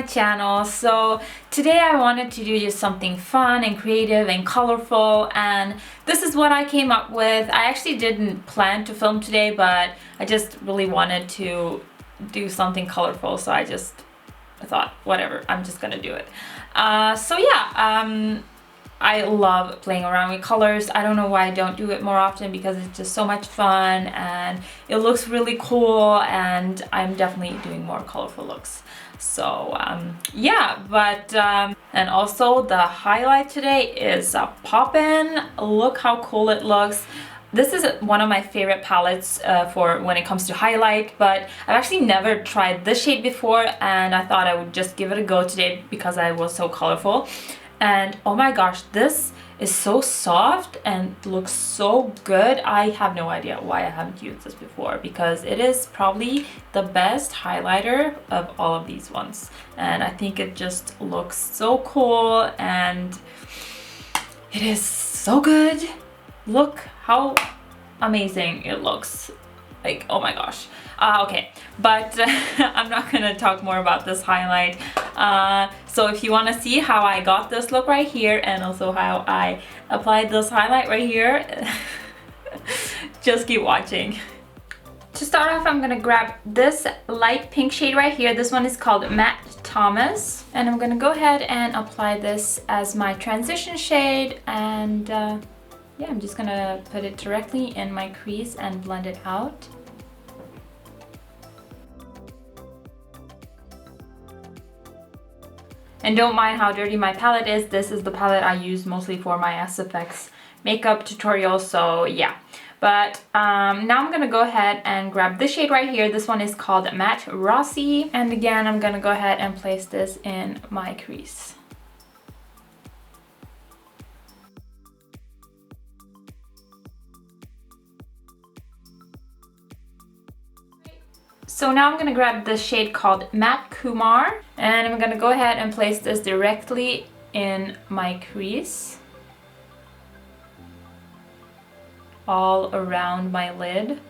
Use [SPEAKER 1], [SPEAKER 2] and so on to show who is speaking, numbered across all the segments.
[SPEAKER 1] my channel. So today I wanted to do just something fun and creative and colorful, and this is what I came up with. I actually didn't plan to film today, but I just really wanted to do something colorful, so I thought, whatever, I'm just gonna do it. I love playing around with colors. I don't know why I don't do it more often, because it's just so much fun and it looks really cool, and I'm definitely doing more colorful looks. So and also the highlight today is a Poppin'. Look how cool it looks. This is one of my favorite palettes for when it comes to highlight, but I've actually never tried this shade before, and I thought I would just give it a go today because I was so colorful. And oh my gosh, this is so soft and looks so good. I have no idea why I haven't used this before, because it is probably the best highlighter of all of these ones. And I think it just looks so cool and it is so good. Look how amazing it looks. Like, oh my gosh. Okay, but I'm not gonna talk more about this highlight. So if you want to see how I got this look right here, and also how I applied this highlight right here, just keep watching. To start off, I'm gonna grab this light pink shade right here. This one is called Matte Thomas, and I'm gonna go ahead and apply this as my transition shade, and yeah, I'm just gonna put it directly in my crease and blend it out. And don't mind how dirty my palette is. This is the palette I use mostly for my SFX makeup tutorials, so yeah. But now I'm gonna go ahead and grab this shade right here. This one is called Matte Rossi. And again, I'm gonna go ahead and place this in my crease. So now I'm gonna grab this shade called Matte Kumar, and I'm gonna go ahead and place this directly in my crease, all around my lid.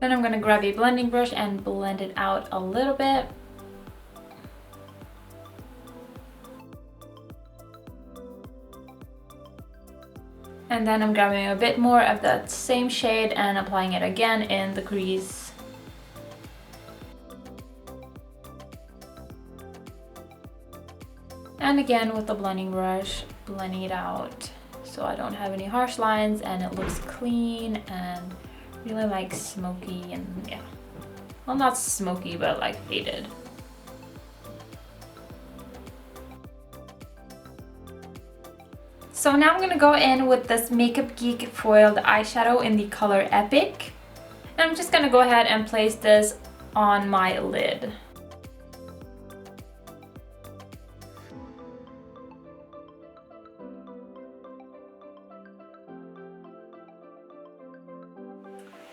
[SPEAKER 1] Then I'm gonna grab a blending brush and blend it out a little bit. And then I'm grabbing a bit more of that same shade and applying it again in the crease. And again with the blending brush, blending it out so I don't have any harsh lines and it looks clean and really like smoky, and yeah. Well, not smoky, but like faded. So now I'm gonna go in with this Makeup Geek foiled eyeshadow in the color Epic. And I'm just gonna go ahead and place this on my lid.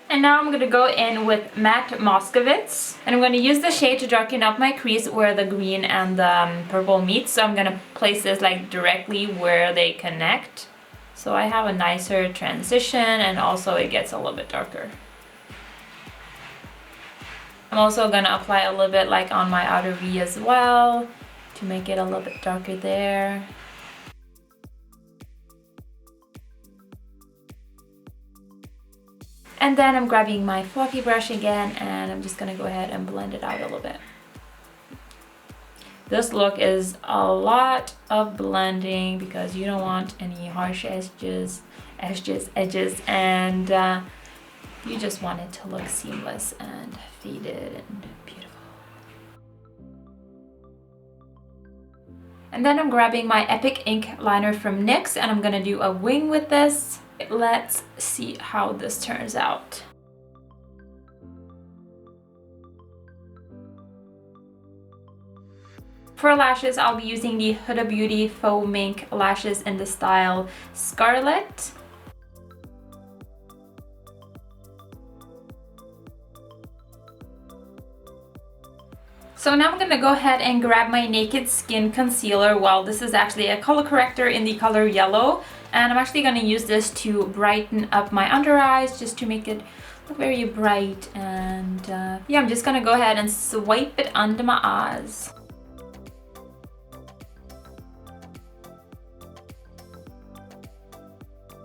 [SPEAKER 1] And now I'm gonna go in with Matte Moscovitz, and I'm gonna use the shade to darken up my crease where the green and the purple meet. So I'm gonna place this like directly where they connect, so I have a nicer transition, and also it gets a little bit darker. I'm also gonna apply a little bit like on my outer V as well to make it a little bit darker there. And then I'm grabbing my fluffy brush again, and I'm just gonna go ahead and blend it out a little bit. This look is a lot of blending because you don't want any harsh edges, and you just want it to look seamless and faded and beautiful. And then I'm grabbing my Epic Ink liner from NYX, and I'm gonna do a wing with this. Let's see how this turns out. For lashes, I'll be using the Huda Beauty Faux Mink lashes in the style Scarlet. So now I'm gonna go ahead and grab my Naked Skin Concealer. Well, this is actually a color corrector in the color yellow. And I'm actually gonna use this to brighten up my under eyes, just to make it look very bright. And yeah, I'm just gonna go ahead and swipe it under my eyes.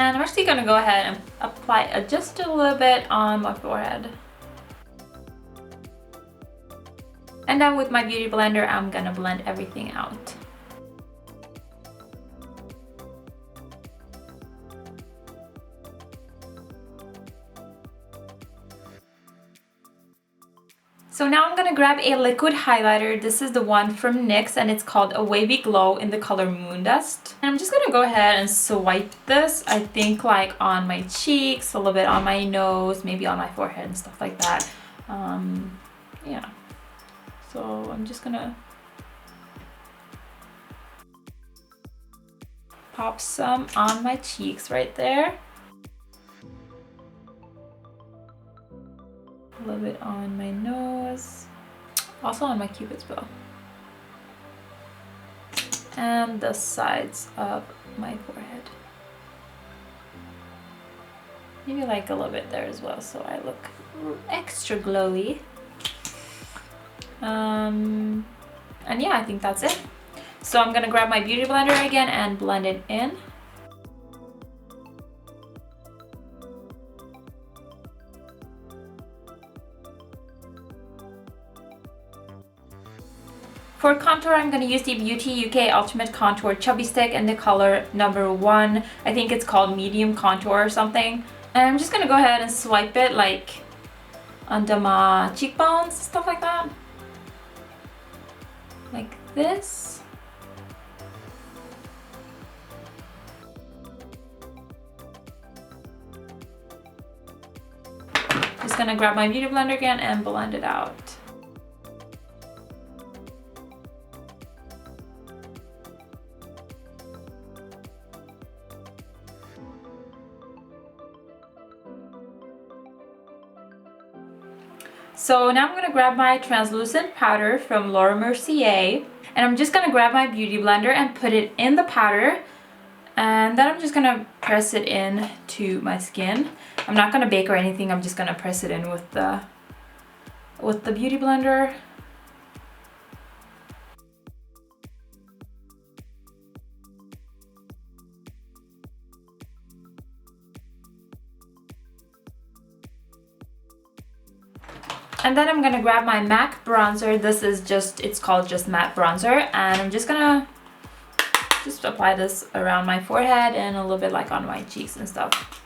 [SPEAKER 1] And I'm actually gonna go ahead and apply it just a little bit on my forehead. And then with my beauty blender, I'm gonna blend everything out. So now I'm gonna grab a liquid highlighter. This is the one from NYX and it's called a Wavy Glow in the color Moon Dust. And I'm just gonna go ahead and swipe this, I think like on my cheeks, a little bit on my nose, maybe on my forehead and stuff like that. Yeah. So I'm just gonna pop some on my cheeks right there. A little bit on my nose. Also on my cupid's bow. And the sides of my forehead. Maybe like a little bit there as well, so I look extra glowy. And yeah, I think that's it. So I'm gonna grab my beauty blender again and blend it in. For contour, I'm going to use the Beauty UK Ultimate Contour Chubby Stick in the color number 1. I think it's called Medium Contour or something. And I'm just going to go ahead and swipe it like under my cheekbones, stuff like that. Like this. Just going to grab my beauty blender again and blend it out. So now I'm going to grab my translucent powder from Laura Mercier, and I'm just going to grab my beauty blender and put it in the powder, and then I'm just going to press it in to my skin. I'm not going to bake or anything, I'm just going to press it in with the beauty blender. And then I'm gonna grab my MAC bronzer. This is it's called just matte bronzer. And I'm just gonna apply this around my forehead and a little bit like on my cheeks and stuff.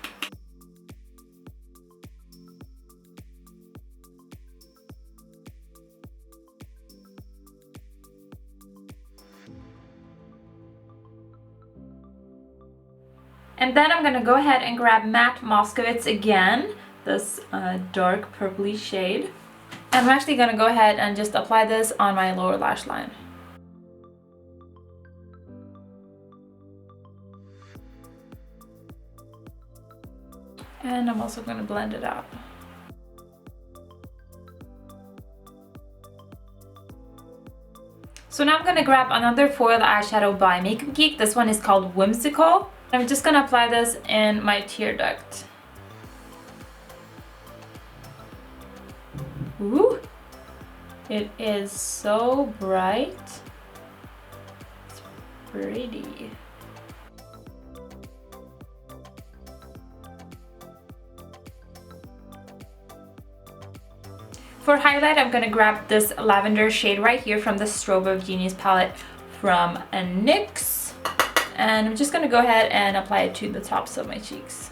[SPEAKER 1] And then I'm gonna go ahead and grab Matte Moscovitz again, this dark purpley shade. And I'm actually gonna go ahead and just apply this on my lower lash line. And I'm also gonna blend it out. So now I'm gonna grab another foil eyeshadow by Makeup Geek. This one is called Whimsical. I'm just gonna apply this in my tear duct. Ooh, it is so bright. It's pretty. For highlight, I'm gonna grab this lavender shade right here from the Strobe of Genius palette from NYX. And I'm just gonna go ahead and apply it to the tops of my cheeks.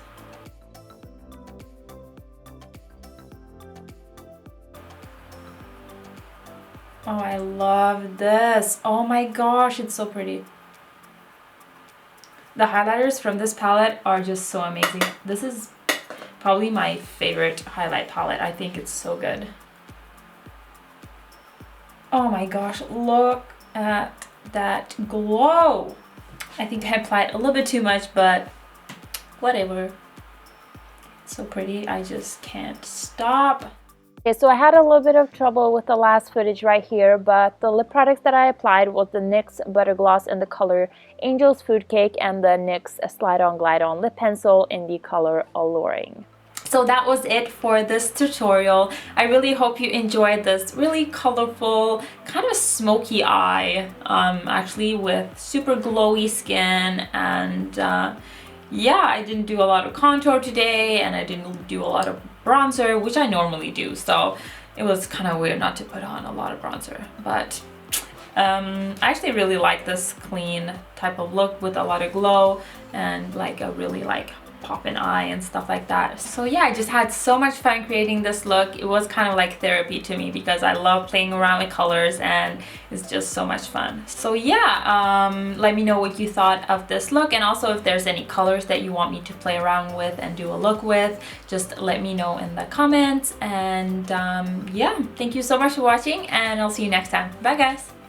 [SPEAKER 1] Oh, I love this. Oh my gosh, it's so pretty. The highlighters from this palette are just so amazing. This is probably my favorite highlight palette. I think it's so good. Oh my gosh, look at that glow. I think I applied a little bit too much, but whatever. It's so pretty, I just can't stop.
[SPEAKER 2] Okay, so I had a little bit of trouble with the last footage right here, but the lip products that I applied was the NYX Butter Gloss in the color Angel's Food Cake and the NYX Slide On Glide On Lip Pencil in the color Alluring.
[SPEAKER 1] So that was it for this tutorial. I really hope you enjoyed this really colorful, kind of smoky eye, actually with super glowy skin. And yeah, I didn't do a lot of contour today, and I didn't do a lot of bronzer, which I normally do. So it was kind of weird not to put on a lot of bronzer. But I actually really like this clean type of look with a lot of glow and like a really like pop in eye and stuff like that. So yeah, I just had so much fun creating this look. It was kind of like therapy to me because I love playing around with colors and it's just so much fun. So yeah, let me know what you thought of this look, and also if there's any colors that you want me to play around with and do a look with, just let me know in the comments. And yeah, thank you so much for watching, and I'll see you next time. Bye guys!